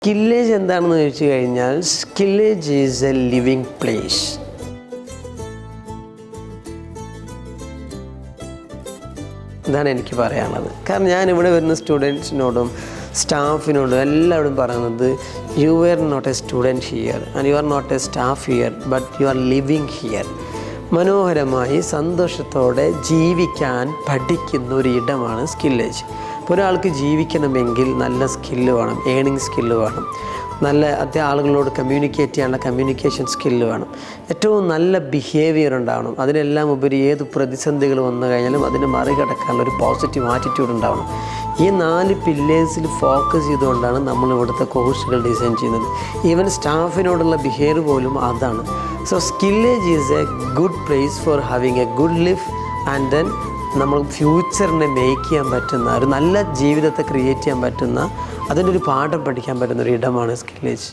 സ്കില്ലേജ് എന്താണെന്ന് ചോദിച്ചു കഴിഞ്ഞാൽ സ്കില്ലേജ് ഈസ് എ ലിവിങ് പ്ലേസ്. ഇതാണ് എനിക്ക് പറയാനുള്ളത്. കാരണം ഞാനിവിടെ വരുന്ന സ്റ്റുഡൻസിനോടും സ്റ്റാഫിനോടും എല്ലാവരും പറയുന്നത് you are not a student here and you are not a staff here but you are living here. മനോഹരമായി സന്തോഷത്തോടെ ജീവിക്കാൻ പഠിക്കുന്ന ഒരു ഇടമാണ് സ്കില്ലേജ്. ഇപ്പോൾ ഒരാൾക്ക് ജീവിക്കണമെങ്കിൽ നല്ല സ്കില്ല് വേണം, ഏണിങ് സ്കില്ല് വേണം, നല്ല ആളുകളോട് കമ്മ്യൂണിക്കേറ്റ് ചെയ്യാനുള്ള കമ്മ്യൂണിക്കേഷൻ സ്കില്ല് വേണം, ഏറ്റവും നല്ല ബിഹേവിയർ ഉണ്ടാവണം. അതിനെല്ലാം ഉപരി ഏത് പ്രതിസന്ധികൾ വന്നു കഴിഞ്ഞാലും അതിനെ മറികടക്കാനുള്ള ഒരു പോസിറ്റീവ് ആറ്റിറ്റ്യൂഡ് ഉണ്ടാവണം. ഈ 4 പില്ലേഴ്സിൽ ഫോക്കസ് ചെയ്തുകൊണ്ടാണ് നമ്മൾ ഇവിടുത്തെ കോഴ്സുകൾ ഡിസൈൻ ചെയ്യുന്നത്. ഈവൻ സ്റ്റാഫിനോടുള്ള ബിഹേവിയർ പോലും അതാണ്. So Skillage is a good place for having a good life and then നമ്മൾ ഫ്യൂച്ചറിനെ മേക്ക് ചെയ്യാൻ പറ്റുന്ന ഒരു നല്ല ജീവിതത്തെ ക്രിയേറ്റ് ചെയ്യാൻ പറ്റുന്ന അതിൻ്റെ ഒരു പാഠം പഠിക്കാൻ പറ്റുന്ന ഒരു ഇടമാണ് സ്കില്ലേജ്.